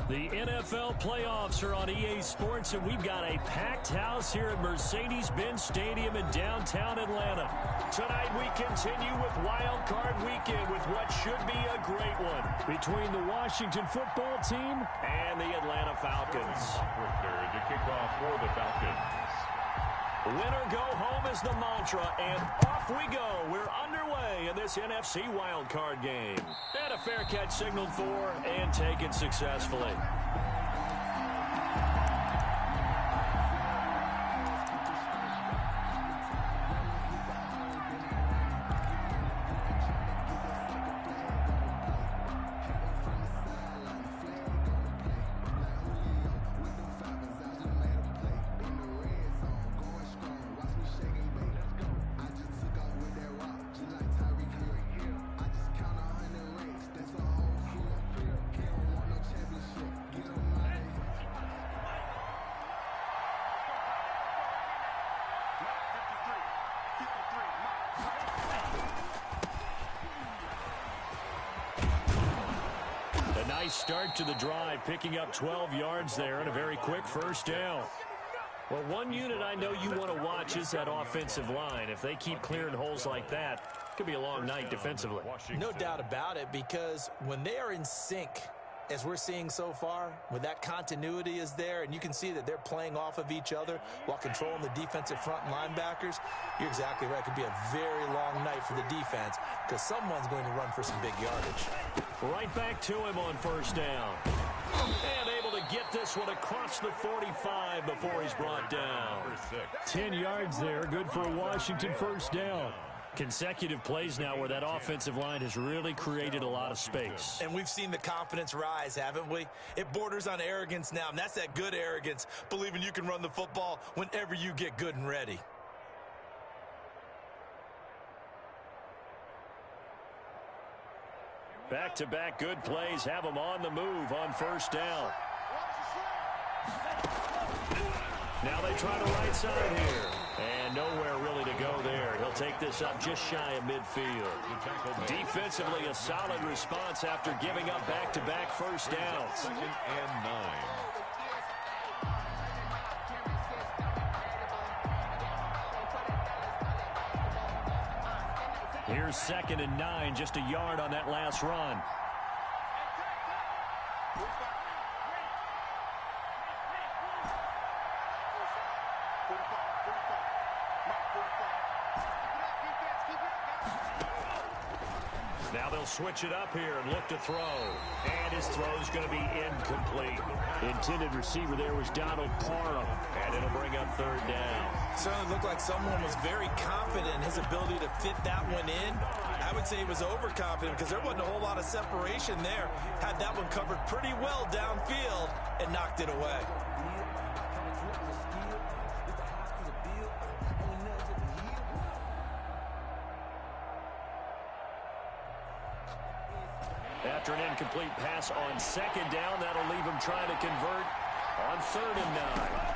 The NFL playoffs are on EA Sports, and we've got a packed house here at Mercedes-Benz Stadium in downtown Atlanta. Tonight we continue with Wild Card Weekend with what should be a great one between the Washington football team and the Atlanta Falcons. Prepared to kick off for the Falcons. Winner go home is the mantra, and off we go. We're underway in this NFC wildcard game. And a fair catch signaled for and taken successfully. Nice start to the drive, picking up 12 yards there and a very quick first down. Well, one unit I know you want to watch is that offensive line. If they keep clearing holes like that, it could be a long night defensively. No doubt about it, because when they are in sync, as we're seeing so far, when that continuity is there and you can see that they're playing off of each other while controlling the defensive front linebackers, you're exactly right. It could be a very long night for the defense because someone's going to run for some big yardage. Right back to him on first down. And able to get this one across the 45 before he's brought down. 10 yards there, good for a Washington first down. Consecutive plays now where that offensive line has really created a lot of space. And we've seen the confidence rise, haven't we? It borders on arrogance now, and that's that good arrogance, believing you can run the football whenever you get good and ready. Back-to-back good plays have them on the move on first down. Now they try to right side here. And nowhere really to go there. He'll take this up just shy of midfield. Defensively, a solid response after giving up back-to-back first downs. 2nd and 9. Here's 2nd and 9, just a yard on that last run. Now they'll switch it up here and look to throw. And his throw's going to be incomplete. Intended receiver there was Donald Parham. And it'll bring up 3rd down. Certainly looked like someone was very confident in his ability to fit that one in. I would say he was overconfident because there wasn't a whole lot of separation there. Had that one covered pretty well downfield and knocked it away. After an incomplete pass on 2nd down, that'll leave him trying to convert on 3rd and 9.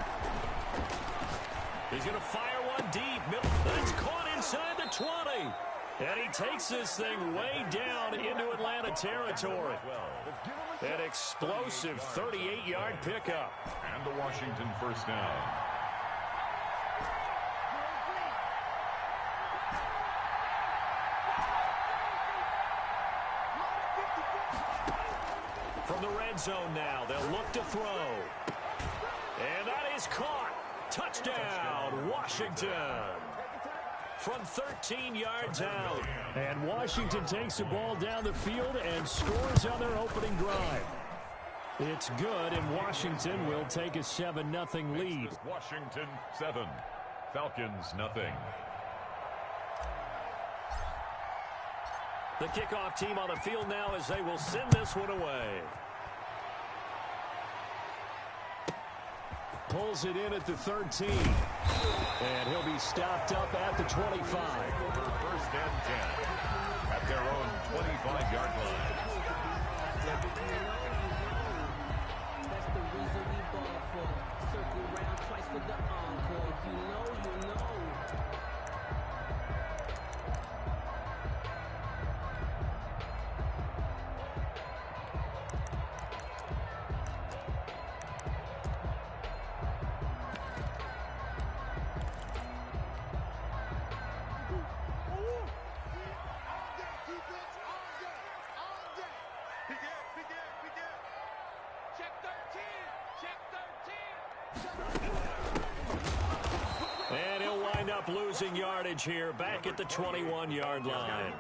He's going to fire one deep. That's caught inside the 20. And he takes this thing way down into Atlanta territory. An explosive 38-yard pickup. And the Washington first down. From the red zone now, they'll look to throw. And that is caught. Touchdown, Washington. From 13 yards out. And Washington takes the ball down the field and scores on their opening drive. It's good, and Washington will take a 7-0 lead. Washington 7, Falcons 0. The kickoff team on the field now as they will send this one away. Pulls it in at the 13. And he'll be stopped up at the 25. First and 10 at their own 25-yard line. That's the reason we ball for. Circle round twice for the encore. If you know, you know. wind up losing yardage here back at the 21-yard line.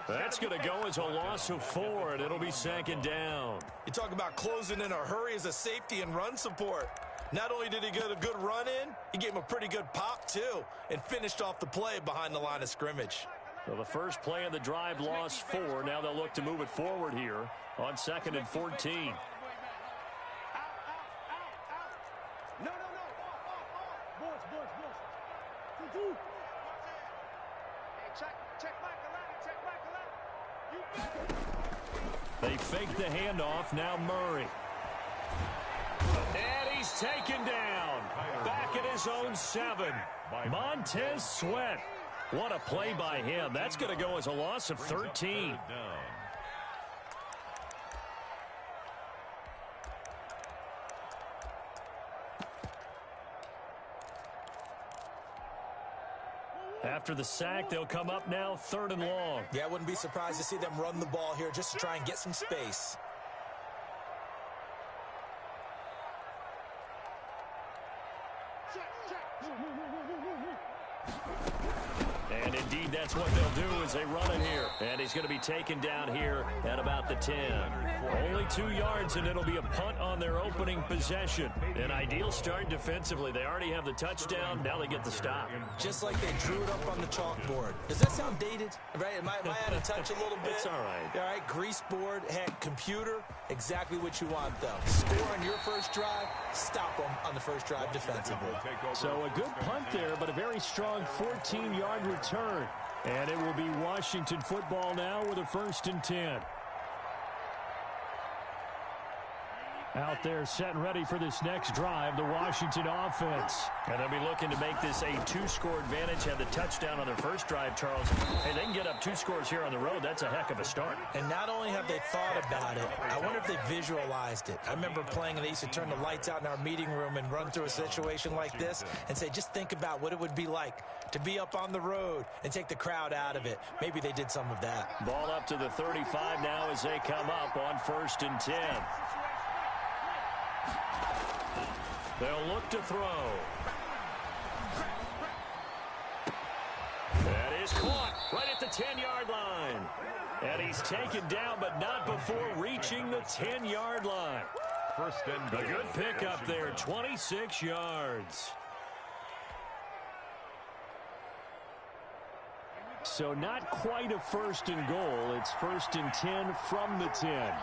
That's going to go as a loss of 4, and it'll be 2nd down. You talk about closing in a hurry as a safety and run support. Not only did he get a good run in, he gave him a pretty good pop, too, and finished off the play behind the line of scrimmage. So the first play of the drive lost 4. Now they'll look to move it forward here on 2nd and 14. They fake the handoff. Now Murray. And he's taken down. Back at his own 7. Montez Sweat. What a play by him. That's going to go as a loss of 13. After the sack, they'll come up now 3rd and long. Yeah, I wouldn't be surprised to see them run the ball here just to try and get some space. And indeed, that's what they'll do as they run it here. And he's going to be taken down here at about the 10. Only 2 yards, and it'll be a punt on their opening possession. An ideal start defensively. They already have the touchdown. Now they get the stop. Just like they drew it up on the chalkboard. Does that sound dated? Right? Am I out of touch a little bit? It's all right. All right, grease board, heck, computer, exactly what you want, though. Score on your first drive, stop them on the first drive defensively. So a good punt there, but a very strong 14-yard return. And it will be Washington football now with a 1st and 10. Out there set and ready for this next drive, the Washington offense. And they'll be looking to make this a 2-score advantage. Had the touchdown on their first drive, Charles. Hey, they can get up 2 scores here on the road. That's a heck of a start. And not only have they thought about it, I wonder if they visualized it. I remember playing, and they used to turn the lights out in our meeting room and run through a situation like this and say, just think about what it would be like to be up on the road and take the crowd out of it. Maybe they did some of that. Ball up to the 35 now as they come up on 1st and 10. They'll look to throw. That is caught right at the 10-yard line. And he's taken down, but not before reaching the 10-yard line. 1st and goal. A good pickup there, 26 yards. So not quite a 1st and goal. It's 1st and 10 from the 10.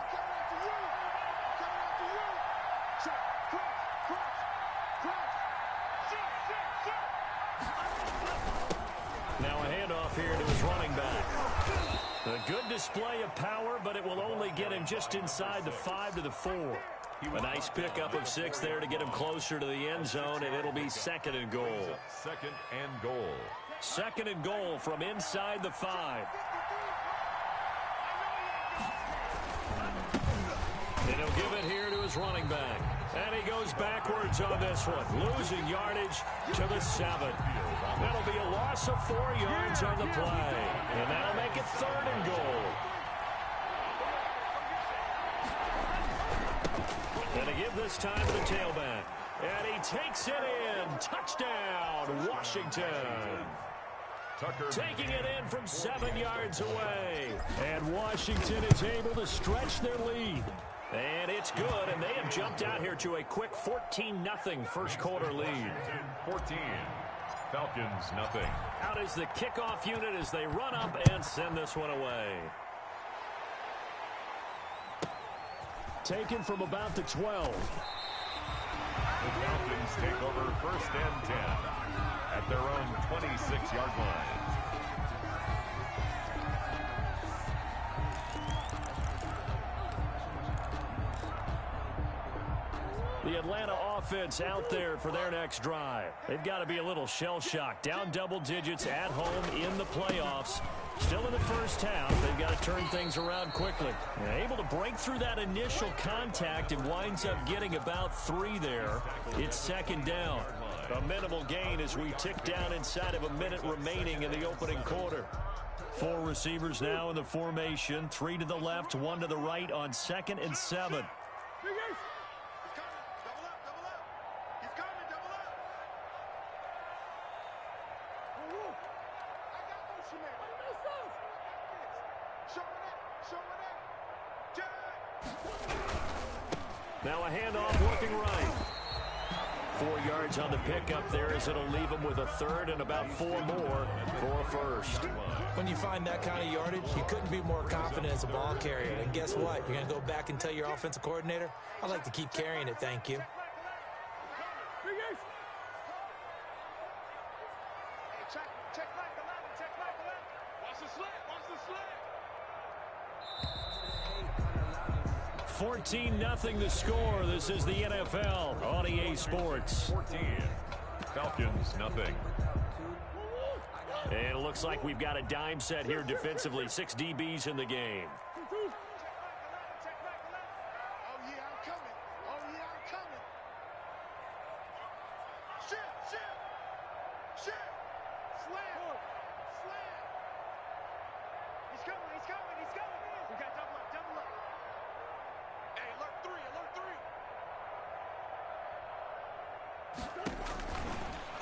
Here to his running back. A good display of power, but it will only get him just inside the 5 to the 4. A nice pickup of 6 there to get him closer to the end zone, and it'll be 2nd and goal. 2nd and goal. 2nd and goal from inside the 5. And he'll give it here to his running back. And he goes backwards on this one, losing yardage to the 7. That'll be a loss of 4 yards on the play. And that'll make it 3rd and goal. And to give this time to the tailback. And he takes it in. Touchdown, Washington. Taking it in from 7 yards away. And Washington is able to stretch their lead. And it's good, and they have jumped out here to a quick 14-0 first quarter lead. 14. Falcons, nothing. Out is the kickoff unit as they run up and send this one away. Taken from about the 12. The Falcons take over 1st and 10 at their own 26-yard line. The Atlanta offense out there for their next drive. They've got to be a little shell-shocked. Down double digits at home in the playoffs. Still in the first half. They've got to turn things around quickly. And able to break through that initial contact and winds up getting about 3 there. It's 2nd down. A minimal gain as we tick down inside of a minute remaining in the opening quarter. 4 receivers now in the formation. 3 to the left, 1 to the right on 2nd and 7. Now a handoff working right. 4 yards on the pickup there as it'll leave them with a third and about 4 more for a first. When you find that kind of yardage, you couldn't be more confident as a ball carrier. And guess what? You're going to go back and tell your offensive coordinator, I'd like to keep carrying it, thank you. Check right, 11. Watch the slant. 14-0 the score. This is the NFL on EA Sports. 14. Falcons, nothing. And it looks like we've got a dime set here defensively. 6 DBs in the game.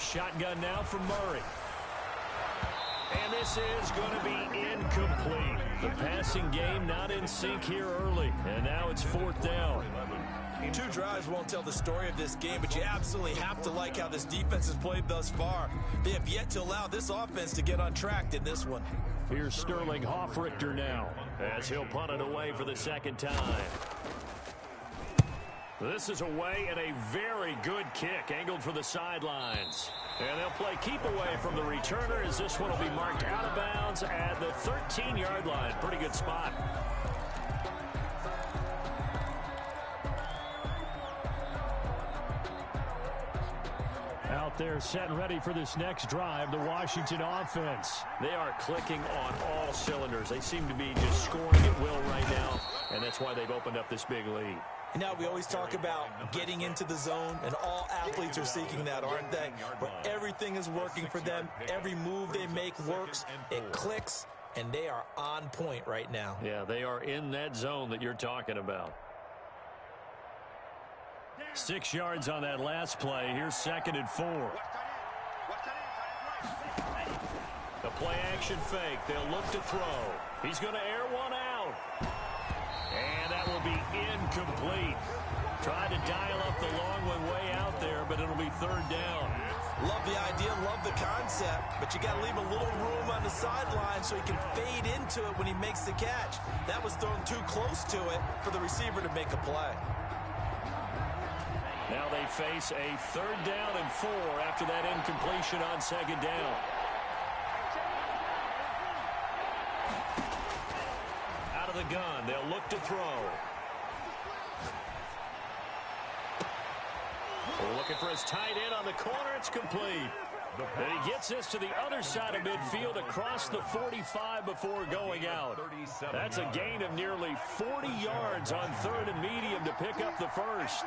Shotgun now from Murray. And this is going to be incomplete. The passing game not in sync here early. And now it's 4th down. 2 drives won't tell the story of this game, but you absolutely have to like how this defense has played thus far. They have yet to allow this offense to get on track in this one. Here's Sterling Hoffrichter now as he'll punt it away for the 2nd time. This is away and a very good kick angled for the sidelines. And they'll play keep away from the returner as this one will be marked out of bounds at the 13-yard line. Pretty good spot. Out there set and ready for this next drive, the Washington offense. They are clicking on all cylinders. They seem to be just scoring at will right now, and that's why they've opened up this big lead. You know, we always talk about getting into the zone, and all athletes are seeking that, aren't they? Where everything is working for them. Every move they make works. It clicks, and they are on point right now. Yeah, they are in that zone that you're talking about. 6 yards on that last play. Here's 2nd and 4. The play action fake. They'll look to throw. He's going to air one out. And that will be incomplete. Tried to dial up the long one way out there, but it'll be 3rd down. Love the idea, love the concept, but you got to leave a little room on the sideline so he can fade into it when he makes the catch. That was thrown too close to it for the receiver to make a play. Now they face a 3rd down and 4 after that incompletion on 2nd down. Out of the gun, they'll look to throw. Looking for his tight end on the corner. It's complete. And he gets this to the other side of midfield across the 45 before going out. That's a gain of nearly 40 yards on 3rd and medium to pick up the first.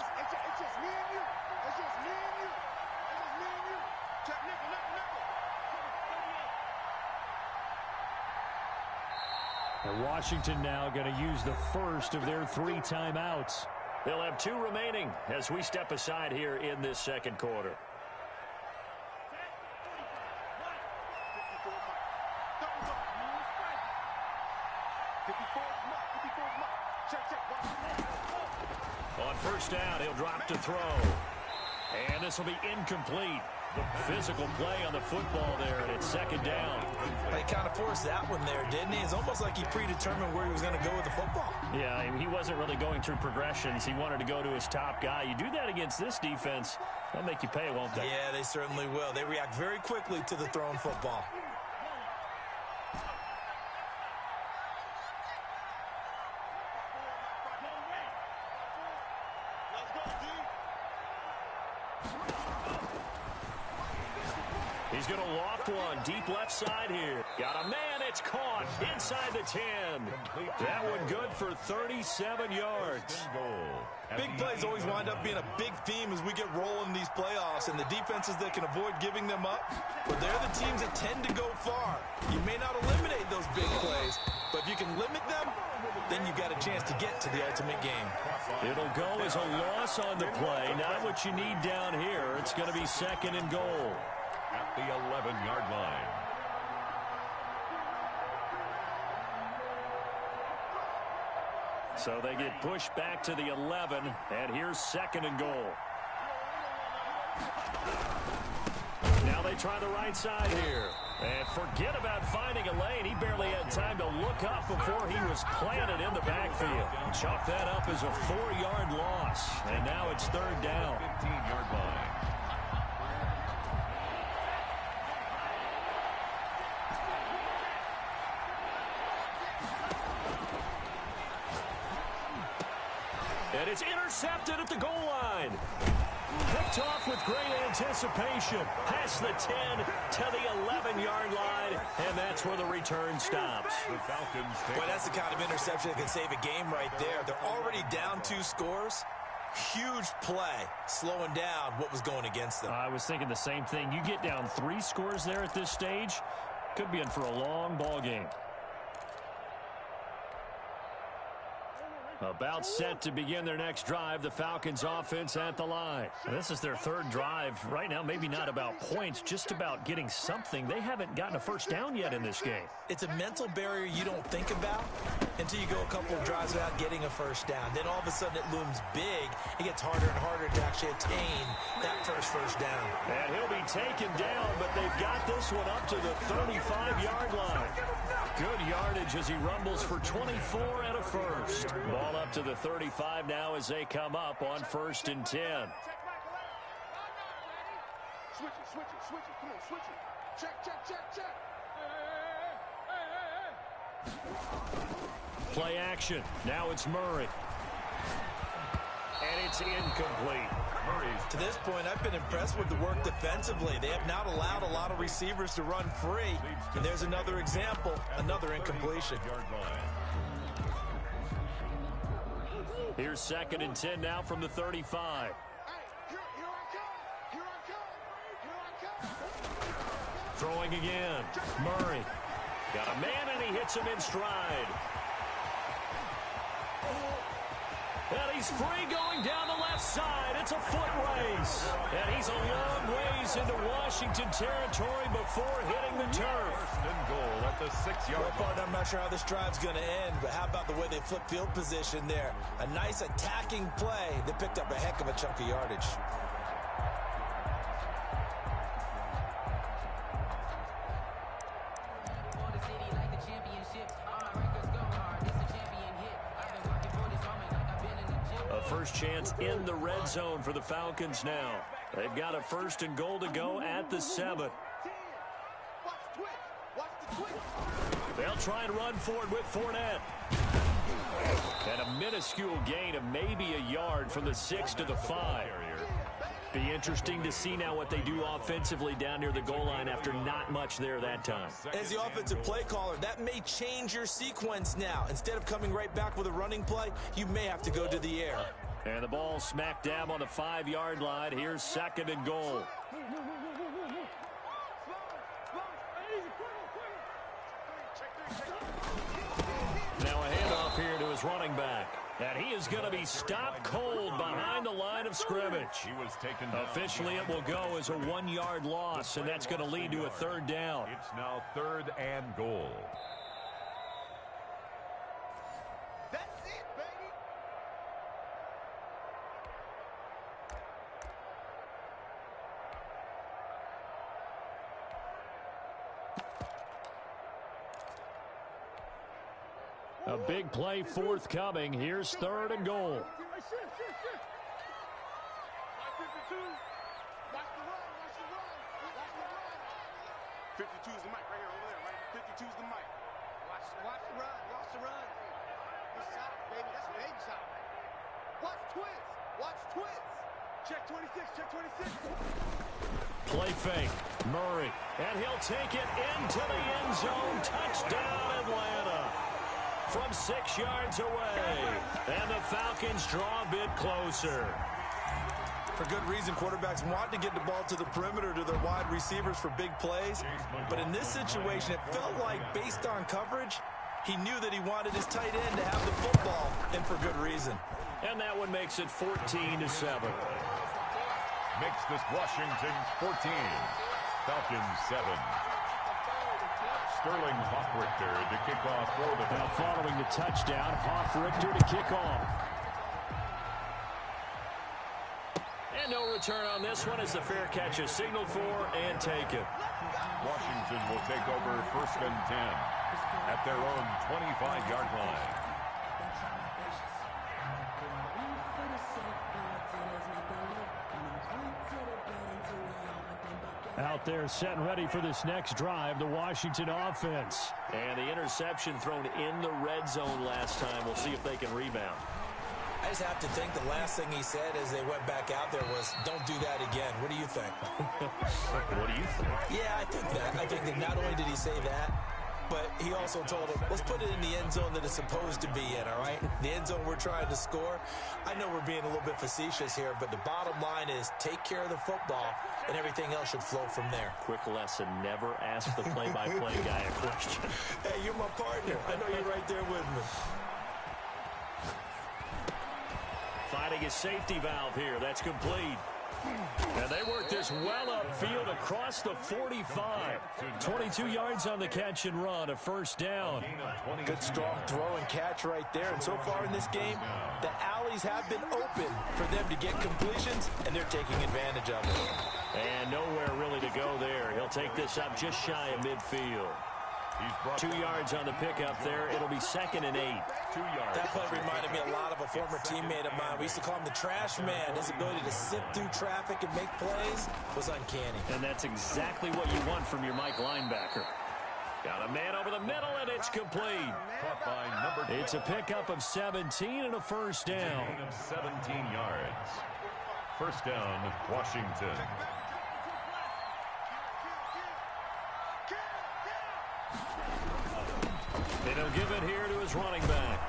And Washington now going to use the first of their 3 timeouts. They'll have 2 remaining as we step aside here in this 2nd quarter. On 1st down, he'll drop to throw. And this will be incomplete. Physical play on the football there, and it's 2nd down. They kind of forced that one there, didn't he? It's almost like he predetermined where he was going to go with the football. Yeah, he wasn't really going through progressions. He wanted to go to his top guy. You do that against this defense, they'll make you pay, won't they? Yeah, they certainly will. They react very quickly to the thrown football. He's going to loft one deep left side here. Got a man. It's caught inside the 10. That one good for 37 yards. Big plays always wind up being a big theme as we get rolling in these playoffs, and the defenses that can avoid giving them up, but they're the teams that tend to go far. You may not eliminate those big plays, but if you can limit them, then you got a chance to get to the ultimate game. It'll go as a loss on the play. Not what you need down here. It's going to be 2nd and goal. At the 11-yard line. So they get pushed back to the 11, and here's 2nd and goal. Now they try the right side here. And forget about finding a lane. He barely had time to look up before he was planted in the backfield. Chalk that up as a 4-yard loss. And now it's 3rd down. 15-yard line. And it's intercepted at the goal line. Picked off with great anticipation. Past the 10 to the 11-yard line. And that's where the return stops. The Falcons take. Boy, that's the kind of interception that can save a game right there. They're already down 2 scores. Huge play, slowing down what was going against them. I was thinking the same thing. You get down 3 scores there at this stage, could be in for a long ball game. About set to begin their next drive, the Falcons offense at the line. This is their 3rd drive. Right now, maybe not about points, just about getting something. They haven't gotten a first down yet in this game. It's a mental barrier you don't think about until you go a couple of drives without getting a first down. Then all of a sudden it looms big. It gets harder and harder to actually attain that first down. And he'll be taken down, but they've got this one up to the 35-yard line. Good yardage as he rumbles for 24 and a first. Ball up to the 35 now as they come up on 1st and 10. Switch it. Come on, switch it. Check. Play action. Now it's Murray. And it's incomplete. To this point, I've been impressed with the work defensively. They have not allowed a lot of receivers to run free. And there's another example, another incompletion. Here's 2nd and 10 now from the 35. Here I come. Throwing again. Murray. Got a man and he hits him in stride. And he's free going down the left side. It's a foot race. And he's a long ways into Washington territory before hitting the turf. 1st and goal at the 6-yard line. I'm not sure how this drive's going to end, but how about the way they flip field position there? A nice attacking play that picked up a heck of a chunk of yardage. First chance in the red zone for the Falcons now. They've got a 1st and goal to go at the 7. They'll try and run forward with Fournette. And a minuscule gain of maybe a yard from the 6 to the 5. Be interesting to see now what they do offensively down near the goal line after not much there that time. As the offensive play caller, that may change your sequence now. Instead of coming right back with a running play, you may have to go to the air. And the ball smack dab on the 5-yard line. Here's 2nd and goal. Now a handoff here to his running back. And he is going to be stopped cold behind the line of scrimmage. He was taken down. Officially, it will go as a 1-yard loss, and that's going to lead to a 3rd down. It's now 3rd and goal. That's it, baby. A big play forthcoming. Here's 3rd and goal. Watch 52. Watch the run. 52's the mic right here over there, right? 52's the mic. Watch the run. Good shot, baby. That's a big shot. Watch twins. Check 26. Play fake. Murray. And he'll take it into the end zone. Touchdown, Atlanta. From 6 yards away. And the Falcons draw a bit closer. For good reason, quarterbacks want to get the ball to the perimeter to their wide receivers for big plays. But in this situation, it felt like, based on coverage, he knew that he wanted his tight end to have the football, and for good reason. And that one makes it 14-7. Makes this Washington 14. Falcons 7. Sterling Hoffrichter to kick off for the Now Falcons. following the touchdown, Hoffrichter to kick off. And no return on this one as the fair catch is signaled for and taken. Washington will take over 1st and 10 at their own 25-yard line. Out there set and ready for this next drive, the Washington offense. And the interception thrown in the red zone last time. We'll see if they can rebound. I just have to think the last thing he said as they went back out there was, don't do that again. What do you think? What do you think? Yeah, I think that. I think that not only did he say that, but he also told him, let's put it in the end zone that it's supposed to be in, all right? The end zone we're trying to score. I know we're being a little bit facetious here, but the bottom line is take care of the football, and everything else should flow from there. Quick lesson, never ask the play-by-play guy a question. Hey, you're my partner. I know you're right there with me. Finding his safety valve here. That's complete. And they work this well upfield across the 45. 22 yards on the catch and run, a 1st down. Good strong throw and catch right there. And so far in this game, the alleys have been open for them to get completions, and they're taking advantage of it. And nowhere really to go there. He'll take this up just shy of midfield. 2 yards on the pickup there. It'll be 2nd and 8. 2 yards. That play reminded me a lot of a former teammate of mine. We used to call him the trash man. His ability to sift through traffic and make plays was uncanny. And that's exactly what you want from your Mike linebacker. Got a man over the middle, and it's complete. Caught by number 12. It's a pickup of 17 and a 1st down. Gain of 17 yards. 1st down, Washington. And he'll give it here to his running back.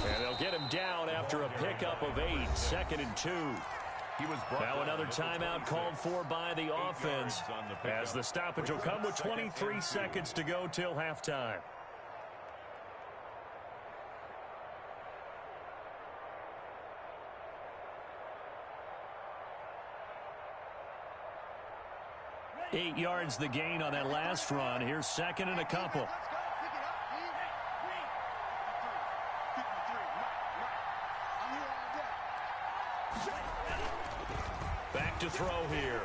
And they'll get him down after a pickup of 8, 2nd and 2. He was brought Now down another at the timeout called for by the offense as the stoppage will come with 23 seconds to go till halftime. Eight yards the gain on that last run. Here's 2nd and a couple. Back to throw here.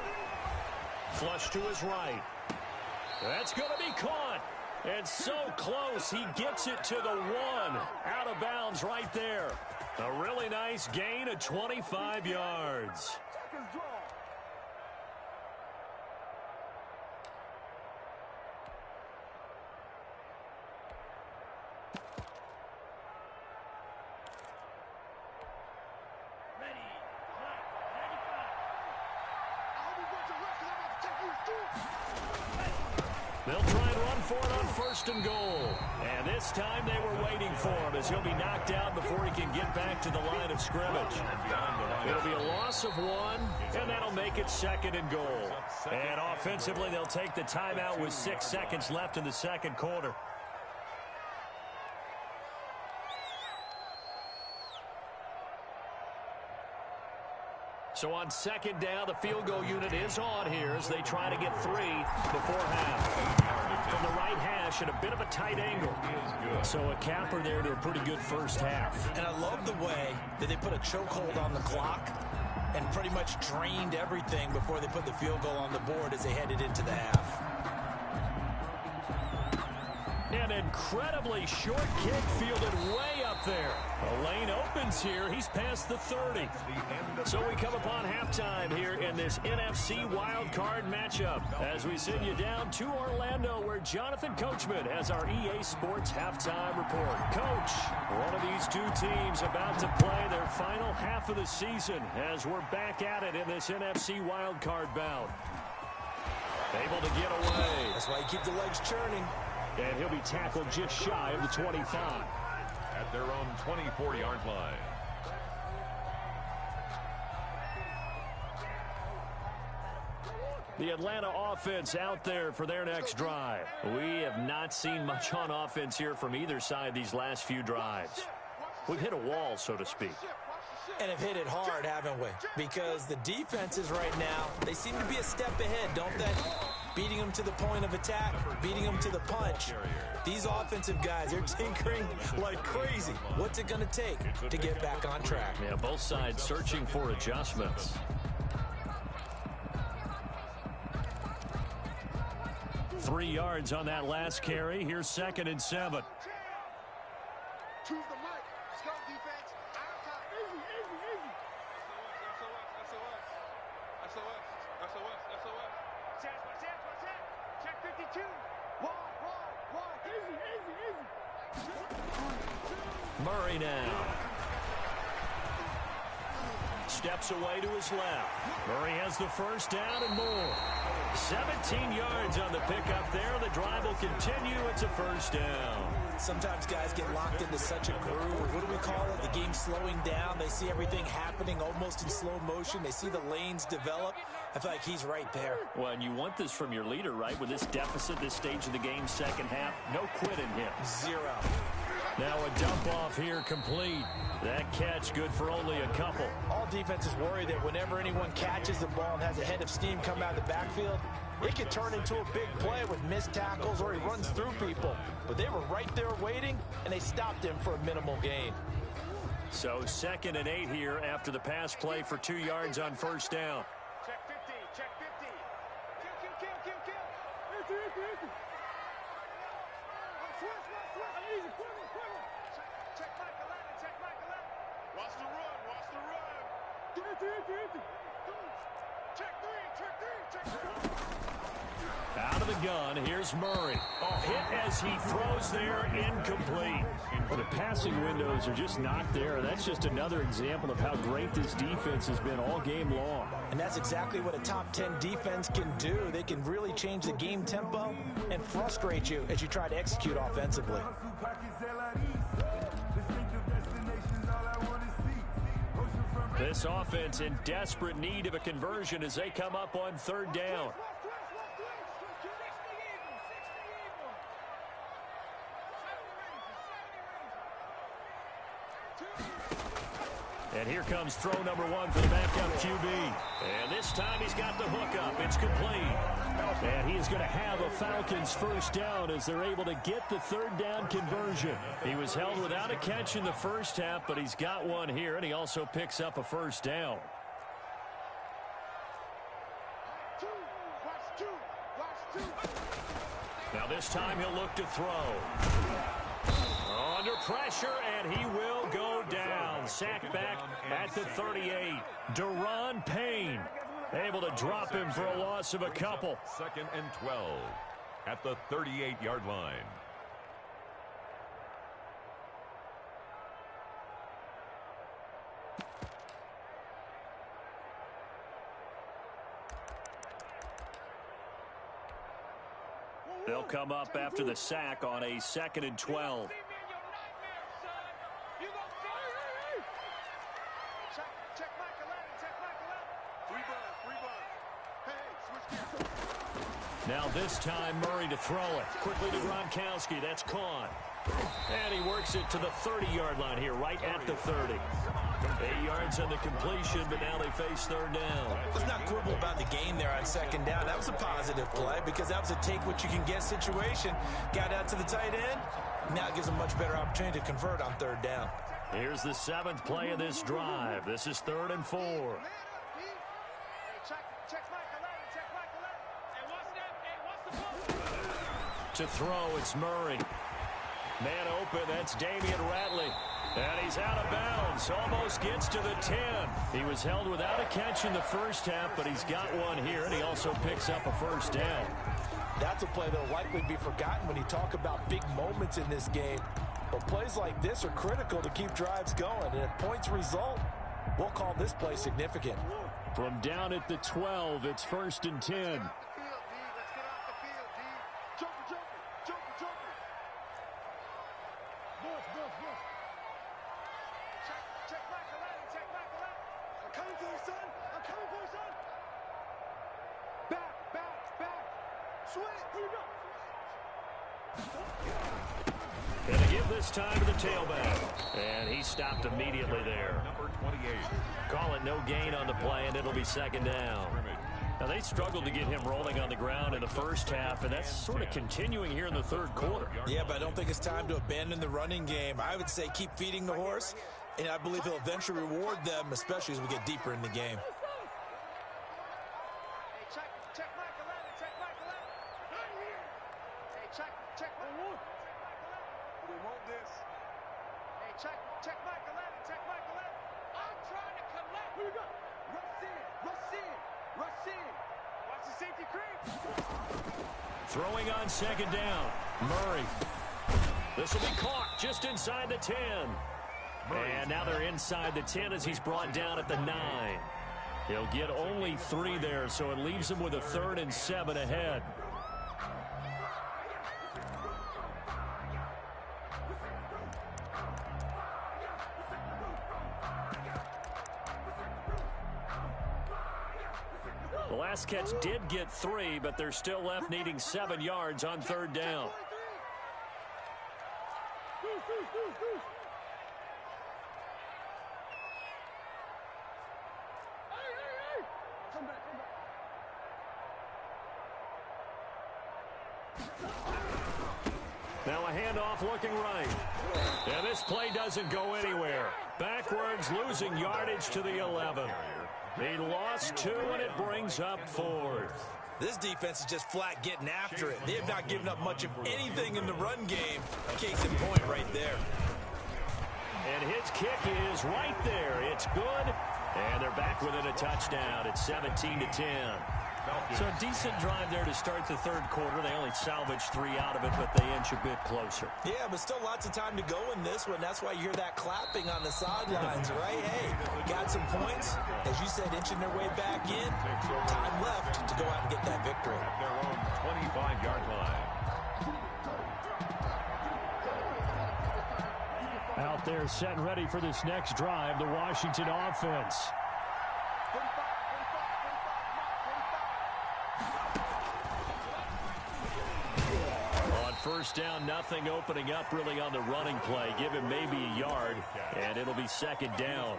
Flush to his right. That's going to be caught. And so close, he gets it to the 1. Out of bounds right there. A really nice gain of 25 yards. They'll try and run for it on 1st and goal. And this time they were waiting for him as he'll be knocked out before he can get back to the line of scrimmage. It'll be a loss of 1, and that'll make it 2nd and goal. And offensively, they'll take the timeout with 6 seconds left in the 2nd quarter. So on 2nd down, the field goal unit is on here as they try to get 3 before half. From the right hash at a bit of a tight angle. So a capper there to a pretty good first half. And I love the way that they put a chokehold on the clock and pretty much drained everything before they put the field goal on the board as they headed into the half. An incredibly short kick fielded way up there. The lane opens here. He's past the 30. So we come upon halftime here in this NFC wildcard matchup as we send you down to Orlando where Jonathan Coachman has our EA Sports halftime report. Coach, one of these two teams about to play their final half of the season as we're back at it in this NFC wildcard bout. Able to get away. That's why you keep the legs churning. And he'll be tackled just shy of the 25. At their own 24-yard line. The Atlanta offense out there for their next drive. We have not seen much on offense here from either side these last few drives. We've hit a wall, so to speak. And have hit it hard, haven't we? Because the defenses right now, they seem to be a step ahead, don't they? beating them to the point of attack, beating them to the punch. These offensive guys, they're tinkering like crazy. What's it going to take to get back on track? Yeah, both sides searching for adjustments. Three yards on that last carry. Here's 2nd and 7. Choose the mic. Let's go, defense. Our time. Easy, easy, easy. SOS. Check 52. Wide. Easy. Murray now. Steps away to his left. Murray has the first down and more. 17 yards on the pickup there. The drive will continue. It's a first down. Sometimes guys get locked into such a groove. What do we call it? The game slowing down. They see everything happening almost in slow motion. They see the lanes develop. I feel like he's right there. Well, and you want this from your leader, right? With this deficit, this stage of the game, second half, no quit in him. 0. Now a dump off here complete. That catch good for only a couple. All defenses worry that whenever anyone catches the ball and has a head of steam come out of the backfield, it can turn into a big play with missed tackles or he runs through people. But they were right there waiting, and they stopped him for a minimal gain. So 2nd and 8 here after the pass play for 2 yards on first down. Check 50. Kill. Easy. Check Mike 11. Watch the run. Check 3. Out of the gun, here's Murray. Hit as he throws there, incomplete. Well, the passing windows are just not there. That's just another example of how great this defense has been all game long. And that's exactly what a top 10 defense can do. They can really change the game tempo and frustrate you as you try to execute offensively. This offense in desperate need of a conversion as they come up on 3rd down. And here comes throw number 1 for the backup QB. And this time he's got the hook up. It's complete. And he is going to have a Falcons first down as they're able to get the 3rd down conversion. He was held without a catch in the first half, but he's got one here, and he also picks up a first down. Now this time he'll look to throw. Under pressure, and he will go down. Sacked back at the 38. Daron Payne able to drop him for a loss of a couple. 2nd and 12 at the 38-yard line. They'll come up after the sack on a 2nd and 12. Check Mike 11. 3 buns. Hey, switch gears. Now this time Murray to throw it. Quickly to Gronkowski. That's caught. And he works it to the 30-yard line here, right at the 30. 8 yards on the completion, but now they face 3rd down. Let's not quibble about the gain there on 2nd down. That was a positive play because that was a take-what-you-can-get situation. Got out to the tight end. Now it gives them a much better opportunity to convert on 3rd down. Here's the 7th play of this drive. This is 3rd and 4. Hey, check Mike 11. Hey, what's the ball? To throw, it's Murray. Man open, that's Damian Ratley. And he's out of bounds. Almost gets to the 10. He was held without a catch in the first half, but he's got one here, and he also picks up a first down. That's a play that will likely be forgotten when you talk about big moments in this game. But plays like this are critical to keep drives going. And if points result, we'll call this play significant. From down at the 12, it's 1st and 10. Let's get off the field, D. Jumper. Boss. Check Mike 11. I'm coming for you, son. Back. Swing. Here you go. And to give this time to the tailback. And he stopped immediately there. Number 28. Call it no gain on the play, and it'll be 2nd down. Now, they struggled to get him rolling on the ground in the first half, and that's sort of continuing here in the third quarter. Yeah, but I don't think it's time to abandon the running game. I would say keep feeding the horse, and I believe he'll eventually reward them, especially as we get deeper in the game. Check Mike 11, check Mike 11. Hey, check Mike 11. We want this. Hey, check Mike 11, check Mike 11. I'm trying to collect. Where you go? Rush in, rush in, rush in. Watch the safety creep. Throwing on second down. Murray. This will be caught just inside the 10. And now they're inside the 10 as he's brought down at the 9. He'll get only 3 there, so it leaves him with a 3rd and 7 ahead. The last catch did get 3, but they're still left needing 7 yards on 3rd down. Now a handoff looking right. And this play doesn't go anywhere. Backwards, losing yardage to the 11. They lost 2, and it brings up 4th. This defense is just flat getting after it. They have not given up much of anything in the run game. Case in point right there. And his kick is right there. It's good. And they're back within a touchdown. It's 17-10. So a decent drive there to start the third quarter. They only salvaged 3 out of it, but they inch a bit closer. Yeah, but still lots of time to go in this one. That's why you hear that clapping on the sidelines, right? Hey, got some points. As you said, inching their way back in. Time left to go out and get that victory. At their own 25-yard line. Out there set and ready for this next drive, the Washington offense. First down, nothing opening up really on the running play. Give him maybe a yard, and it'll be second down.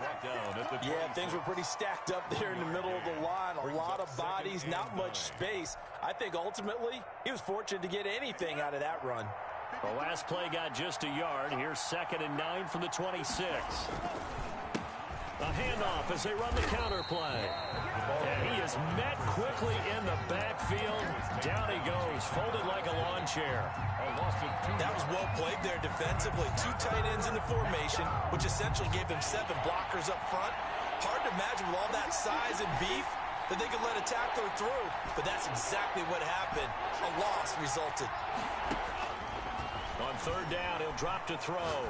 Yeah, things were pretty stacked up there in the middle of the line. A lot of bodies, not much space. I think ultimately he was fortunate to get anything out of that run. The last play got just a yard. Here's 2nd and 9 from the 26. A handoff as they run the counter play. And he is met quickly in the backfield. Down he goes, folded like a lawn chair. That was well played there defensively. 2 tight ends in the formation, which essentially gave them 7 blockers up front. Hard to imagine with all that size and beef that they could let a tackler through. But that's exactly what happened. A loss resulted. On 3rd down, he'll drop to throw.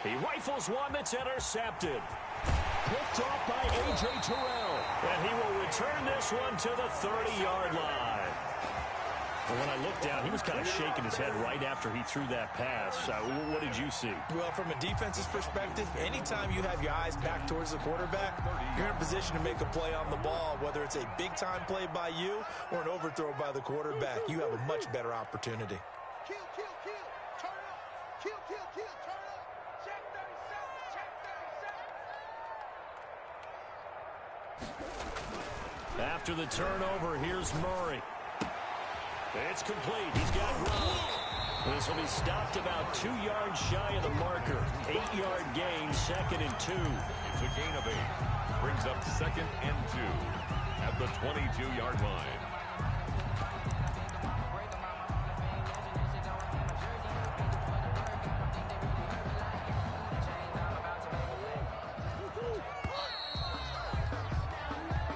He rifles one that's intercepted. Picked off by A.J. Terrell. And he will return this one to the 30-yard line. Well, when I looked down, he was kind of shaking his head right after he threw that pass. What did you see? Well, from a defense's perspective, anytime you have your eyes back towards the quarterback, you're in a position to make a play on the ball, whether it's a big-time play by you or an overthrow by the quarterback. You have a much better opportunity. Kill, turn up. Kill, turn up. Check 37, check 37. After the turnover, here's Murray. It's complete. He's got Gronk. This will be stopped about 2 yards shy of the marker. 8-yard gain, 2nd and 2. It's a gain of 8. Brings up 2nd and 2 at the 22-yard line.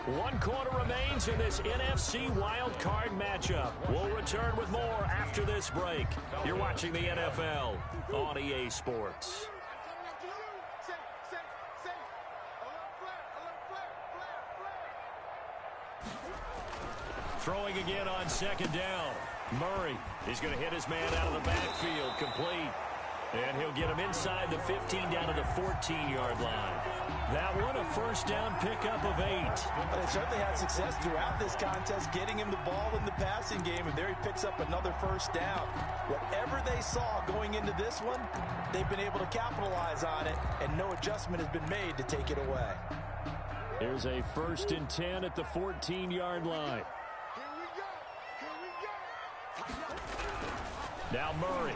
One quarter remains in this NFC Wild Card matchup. We'll return with more after this break. You're watching the NFL on EA Sports. Throwing again on 2nd down. Murray is going to hit his man out of the backfield, complete. And he'll get him inside the 15 down to the 14-yard line. That one, a first down pickup of 8. They certainly had success throughout this contest, getting him the ball in the passing game, and there he picks up another first down. Whatever they saw going into this one, they've been able to capitalize on it, and no adjustment has been made to take it away. Here's a 1st and 10 at the 14-yard line. Now Murray.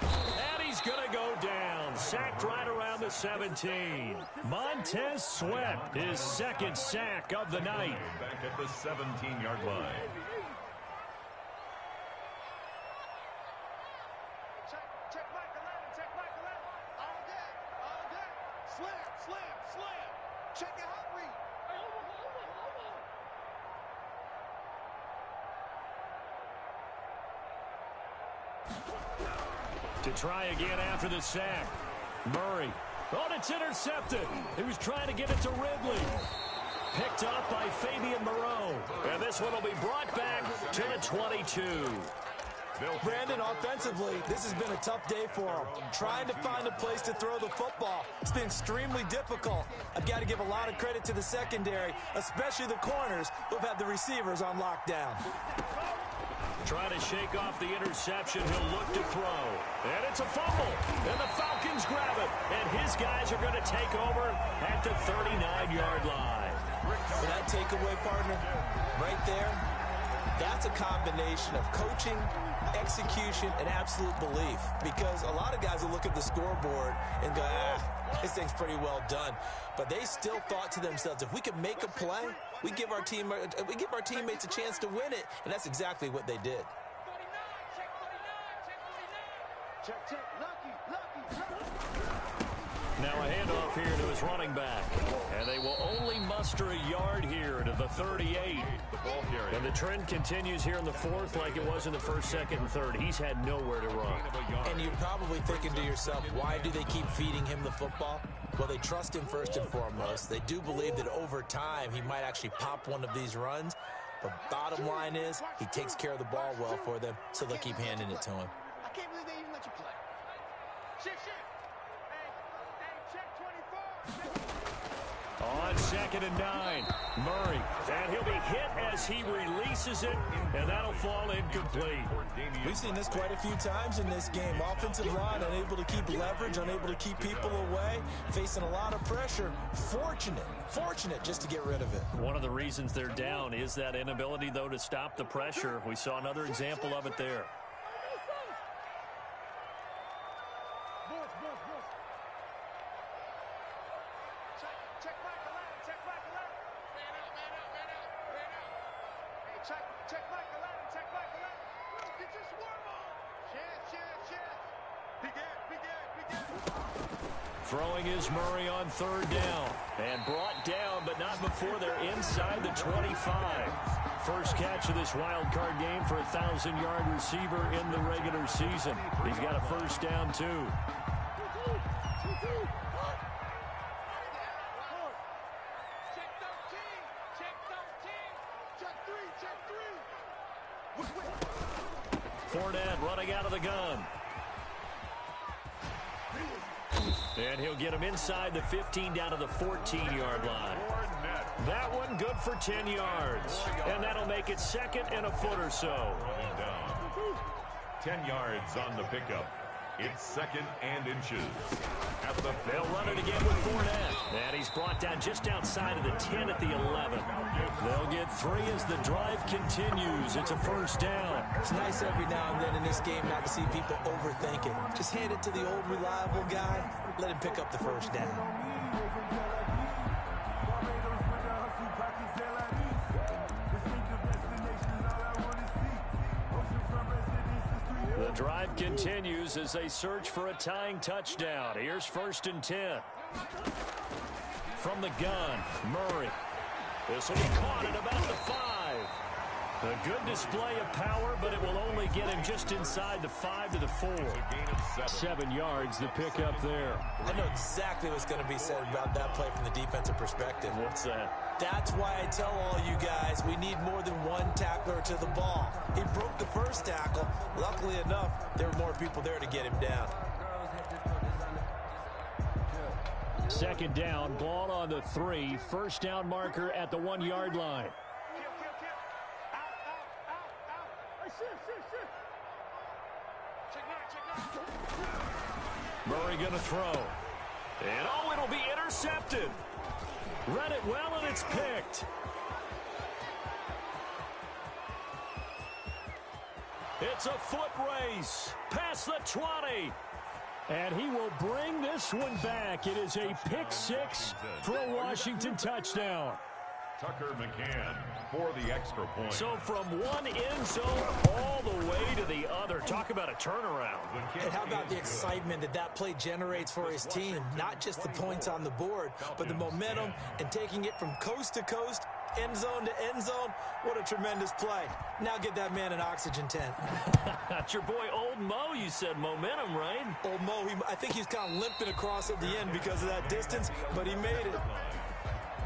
And he's going to go down. Sacked right around the 17. Montez Sweat, his 2nd sack of the night. Back at the 17-yard line. Check Mike 11, check Mike 11. All day. Slam. Check your hot read. To try again after the sack. Murray. Oh, it's intercepted. He was trying to get it to Ridley. Picked up by Fabian Moreau. And this one will be brought back to the 22. Brandon, offensively, this has been a tough day for him. Trying to find a place to throw the football. It's been extremely difficult. I've got to give a lot of credit to the secondary, especially the corners who've had the receivers on lockdown. Trying to shake off the interception. He'll look to throw. And it's a fumble. And the Falcons grab it. And his guys are going to take over at the 39-yard line. For that takeaway, partner, right there, that's a combination of coaching, execution, and absolute belief. Because a lot of guys will look at the scoreboard and go, this thing's pretty well done. But they still thought to themselves, if we can make a play, we give our teammates a chance to win it. And that's exactly what they did. Check. Lucky. Now a handoff here to his running back. And they will only muster a yard here to the 38. And the trend continues here in the 4th like it was in the 1st, 2nd, and 3rd. He's had nowhere to run. And you're probably thinking to yourself, why do they keep feeding him the football? Well, they trust him first and foremost. They do believe that over time he might actually pop one of these runs. But bottom line is he takes care of the ball well for them, so they'll keep handing it to him. I can't believe they even let you play. Shit. Hey, check 24. On 2nd and 9, Murray. And he'll be hit as he releases it, and that'll fall incomplete. We've seen this quite a few times in this game. Offensive line unable to keep leverage, unable to keep people away, facing a lot of pressure. Fortunate just to get rid of it. One of the reasons they're down is that inability, though, to stop the pressure. We saw another example of it there. Check Mike 11, check Mike 11. Man out. Hey, check Mike 11, check Mike 11. Get your swarm on. Shit. Begin. Throwing is Murray on 3rd down. And brought down, but not before they're inside the 25. First catch of this wild card game for a 1,000-yard receiver in the regular season. He's got a 1st down, too. Fournette running out of the gun. And he'll get him inside the 15 down to the 14-yard line. That one good for 10 yards. And that'll make it 2nd and a foot or so. 10 yards on the pickup. It's 2nd and inches. They'll run it again with Fournette. And he's brought down just outside of the 10 at the 11. They'll get 3 as the drive continues. It's a 1st down. It's nice every now and then in this game not to see people overthink it. Just hand it to the old reliable guy. Let him pick up the 1st down. The drive continues as they search for a tying touchdown. Here's 1st and 10. From the gun, Murray. This will be caught at about the 5. A good display of power, but it will only get him just inside the 5 to the 4. 7 yards, the pickup there. I know exactly what's going to be said about that play from the defensive perspective. What's that? That's why I tell all you guys we need more than one tackler to the ball. He broke the first tackle. Luckily enough, there were more people there to get him down. 2nd down, ball on the 3. 1st down marker at the 1-yard line. Murray going to throw. And it'll be intercepted. Read it well, and it's picked. It's a foot race past the 20. And he will bring this one back. It is a pick six for a Washington touchdown. Tucker McCann for the extra point. So from one end zone all the way to the other. Talk about a turnaround. And how about the excitement that that play generates for his team? Not just the points on the board, but the momentum and taking it from coast to coast, end zone to end zone. What a tremendous play. Now get that man an oxygen tent. That's your boy Old Mo, you said. Momentum, right? Old Mo, I think he's kind of limping across at the end because of that distance, but he made it.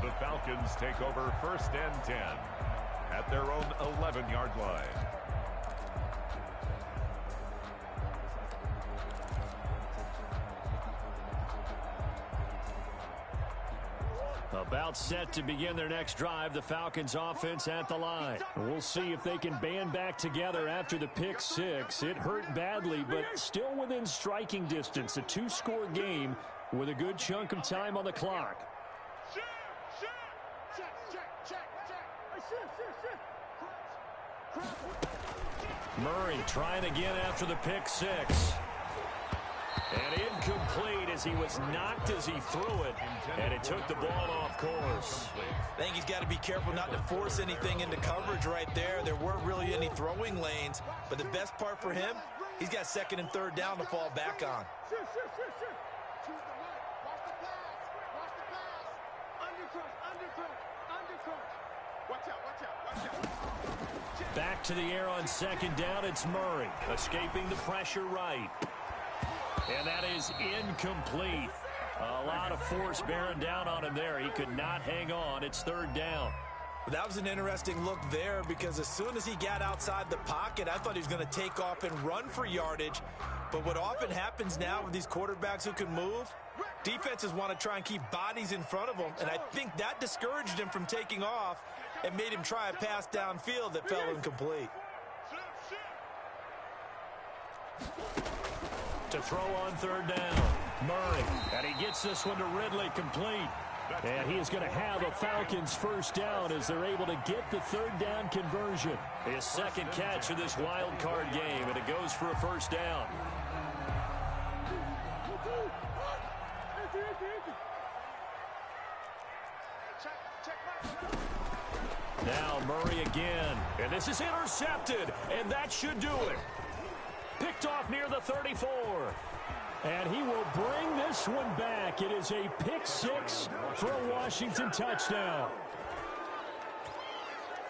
The Falcons take over 1st and 10 at their own 11-yard line. About set to begin their next drive, the Falcons offense at the line. We'll see if they can band back together after the pick six. It hurt badly, but still within striking distance. A 2-score game with a good chunk of time on the clock. Murray trying again after the pick six. And incomplete as he was knocked as he threw it. And it took the ball off course. I think he's got to be careful not to force anything into coverage right there. There weren't really any throwing lanes. But the best part for him, he's got 2nd and 3rd down to fall back on. Back to the air on 2nd down. It's Murray escaping the pressure right. And that is incomplete. A lot of force bearing down on him there. He could not hang on. It's 3rd down. That was an interesting look there because as soon as he got outside the pocket, I thought he was going to take off and run for yardage. But what often happens now with these quarterbacks who can move, defenses want to try and keep bodies in front of them. And I think that discouraged him from taking off and made him try a pass downfield that fell incomplete. To throw on 3rd down, Murray. And he gets this one to Ridley complete. And he is going to have a Falcons 1st down as they're able to get the 3rd down conversion. His 2nd catch of this wild card game, and it goes for a 1st down. Now Murray again, and this is intercepted, and that should do it. Picked off near the 34. And he will bring this one back. It is a pick six for a Washington touchdown.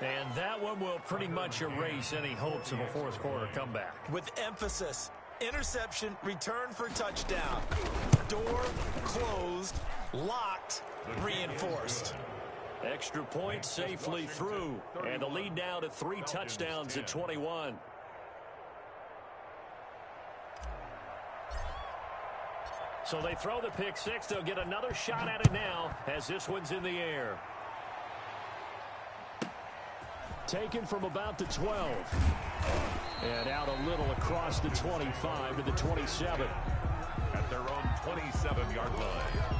And that one will pretty much erase any hopes of a 4th quarter comeback. With emphasis, interception, return for touchdown. Door closed, locked, reinforced. Extra point safely through. And the lead now to 3 touchdowns at 21. So they throw the pick six. They'll get another shot at it now as this one's in the air. Taken from about the 12. And out a little across the 25 to the 27. At their own 27-yard line.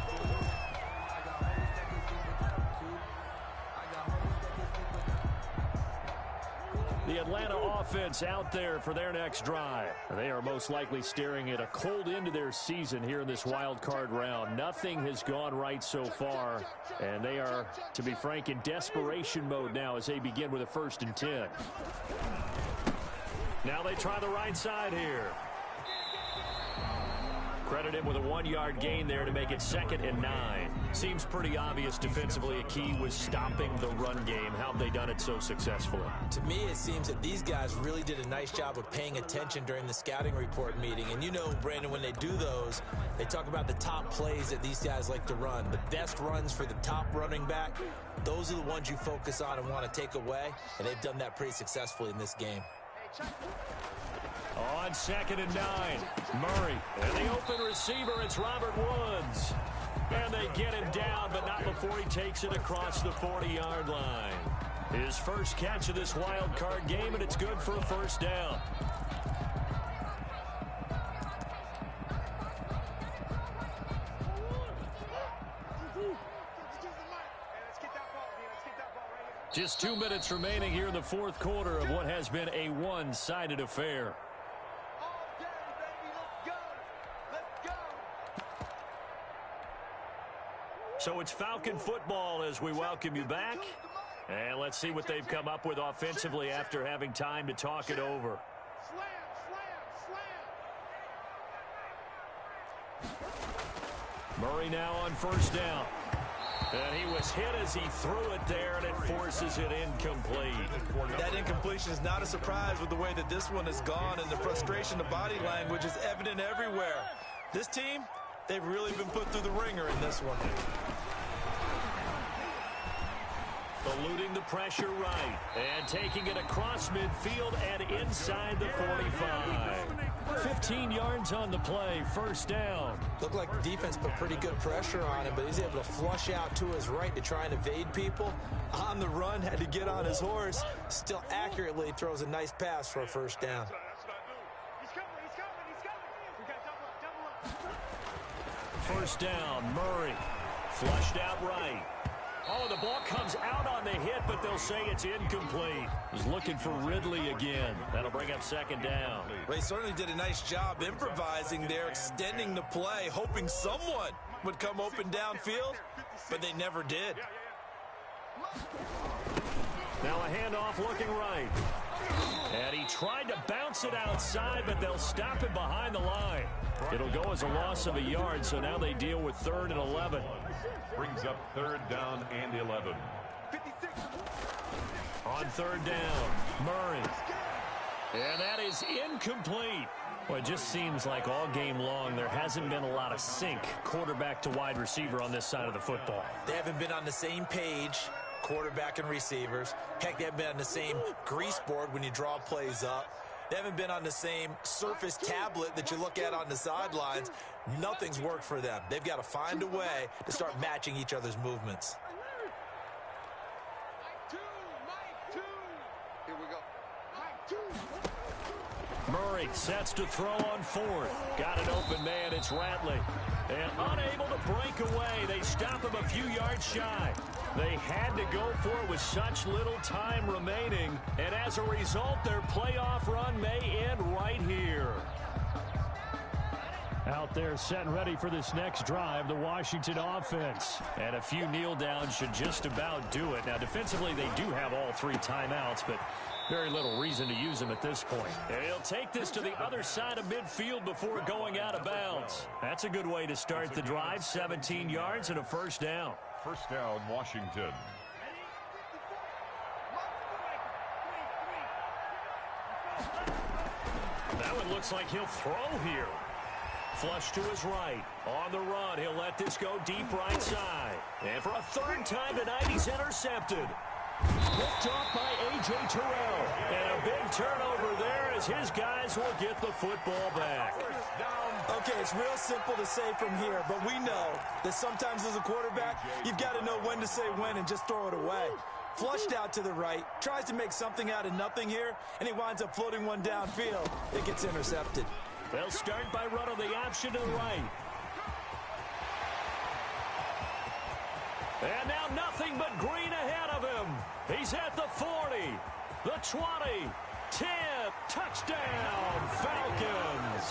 The Atlanta offense out there for their next drive. They are most likely staring at a cold end to their season here in this wild card round. Nothing has gone right so far, and they are, to be frank, in desperation mode now as they begin with a 1st and 10. Now they try the right side here. Credit him with a 1-yard gain there to make it 2nd and 9. Seems pretty obvious defensively a key was stopping the run game. How have they done it so successfully? To me, it seems that these guys really did a nice job of paying attention during the scouting report meeting. And you know, Brandon, when they do those, they talk about the top plays that these guys like to run. The best runs for the top running back, those are the ones you focus on and want to take away. And they've done that pretty successfully in this game. On 2nd and 9, Murray. And the open receiver, it's Robert Woods. And they get him down, but not before he takes it across the 40-yard line. His first catch of this wild card game, and it's good for a 1st down. Just 2 minutes remaining here in the fourth quarter of what has been a one-sided affair. So it's Falcon football as we welcome you back. And let's see what they've come up with offensively after having time to talk it over. Murray now on first down. And he was hit as he threw it there, and it forces it incomplete. That incompletion is not a surprise with the way that this one has gone, and the frustration, the body language is evident everywhere. This team, they've really been put through the ringer in this one. Eluding the pressure right, and taking it across midfield and inside the 45. 15 yards on the play, first down. Looked like the defense put pretty good pressure on him, but he's able to flush out to his right to try and evade people. On the run, had to get on his horse. Still accurately throws a nice pass for a first down. First down, Murray. Flushed out right. Oh, the ball comes out on the hit, but they'll say it's incomplete. He's looking for Ridley again. That'll bring up second down. Well, he certainly did a nice job improvising there, extending the play, hoping someone would come open downfield, but they never did. Now a handoff looking right. And he tried to bounce it outside, but they'll stop him behind the line. It'll go as a loss of a yard, so now they deal with 3rd and 11. Brings up 3rd down and 11. On 3rd down, Murray. And that is incomplete. Well, it just seems like all game long there hasn't been a lot of sync quarterback to wide receiver on this side of the football. They haven't been on the same page, quarterback and receivers. Heck, they haven't been on the same grease board when you draw plays up. They haven't been on the same Surface tablet that you look at on the sidelines. Nothing's worked for them. They've got to find a way to start matching each other's movements. Here we go. Murray sets to throw on 4th. Got an open man. It's Ratley. And unable to break away. They stop him a few yards shy. They had to go for it with such little time remaining. And as a result, their playoff run may end right here. Out there set and ready for this next drive, the Washington offense. And a few kneel downs should just about do it. Now, defensively, they do have all 3 timeouts, but very little reason to use them at this point. And he'll take this to the other side of midfield before going out of bounds. That's a good way to start the drive. 17 yards and a first down. First down, Washington. That one looks like he'll throw here. Flush to his right. On the run, he'll let this go deep right side. And for a 3rd time tonight, he's intercepted. Picked off by A.J. Terrell. And a big turnover there as his guys will get the football back. Okay, it's real simple to say from here, but we know that sometimes as a quarterback, you've got to know when to say when and just throw it away. Flushed out to the right, tries to make something out of nothing here, and he winds up floating one downfield. It gets intercepted. They'll start by running the option to the right. And now nothing but green ahead of him. He's at the 40, the 20, 10, touchdown, Falcons.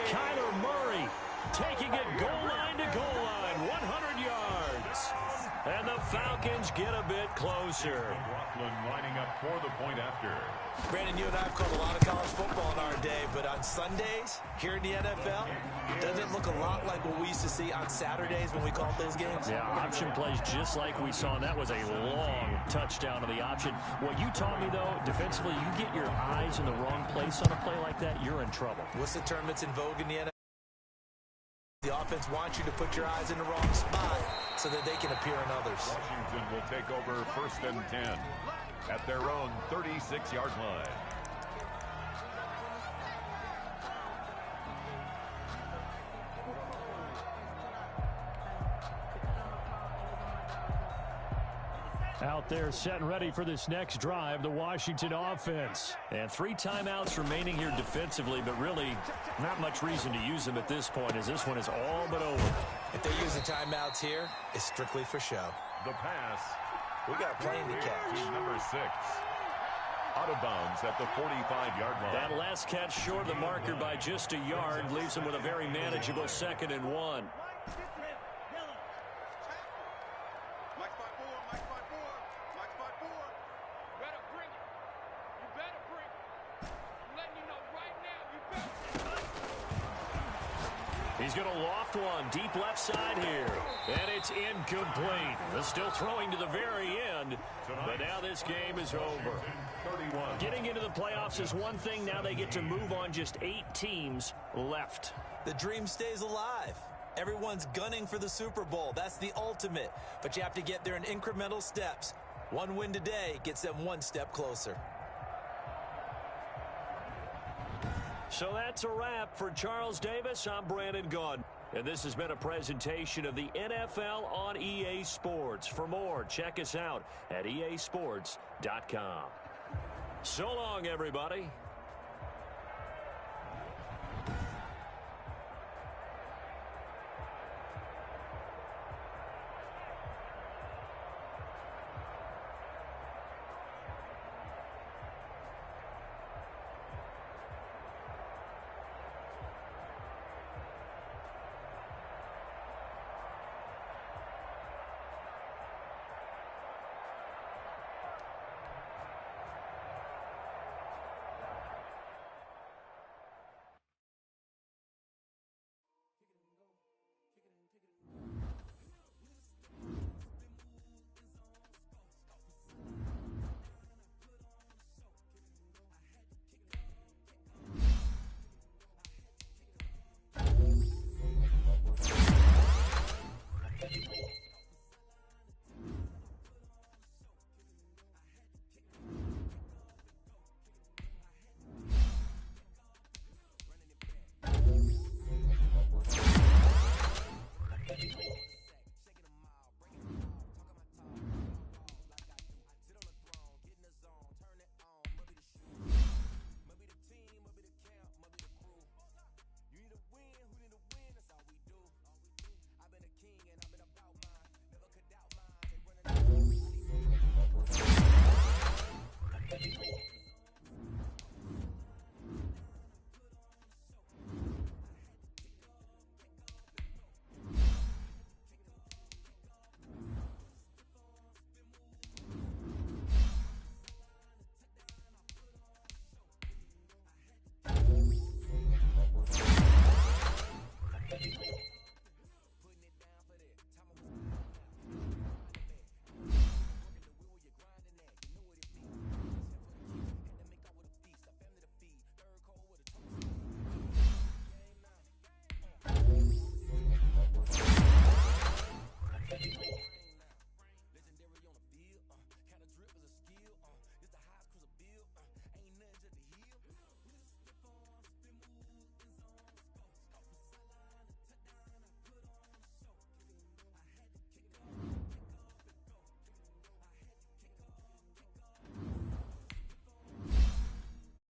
Kyler Murray taking it goal line to goal line, 100 yards. And the Falcons get a bit closer. Rockland lining up for the point after. Brandon, you and I have called a lot of college football in our day, but on Sundays, here in the NFL, doesn't it look a lot like what we used to see on Saturdays when we called those games? Yeah, option plays just like we saw, and that was a long touchdown of the option. What you taught me, though, defensively, you get your eyes in the wrong place on a play like that, you're in trouble. What's the term that's in vogue in the NFL? The offense wants you to put your eyes in the wrong spot so that they can appear in others. Washington will take over 1st and 10 at their own 36-yard line. Out there set and ready for this next drive, the Washington offense. And 3 timeouts remaining here defensively, but really not much reason to use them at this point as this one is all but over. If they use the timeouts here, it's strictly for show. The pass We got a plane to catch. Number 6. Out of bounds at the 45-yard line. That last catch short of the marker by just a yard leaves him with a very manageable 2nd and 1. He's going to loft one deep left side here. And it's incomplete. They're still throwing to the very end. But now this game is over. 31. Getting into the playoffs is one thing. Now they get to move on. Just 8 teams left. The dream stays alive. Everyone's gunning for the Super Bowl. That's the ultimate. But you have to get there in incremental steps. One win today gets them one step closer. So that's a wrap for Charles Davis. I'm Brandon Gaudin. And this has been a presentation of the NFL on EA Sports. For more, check us out at easports.com. So long, everybody.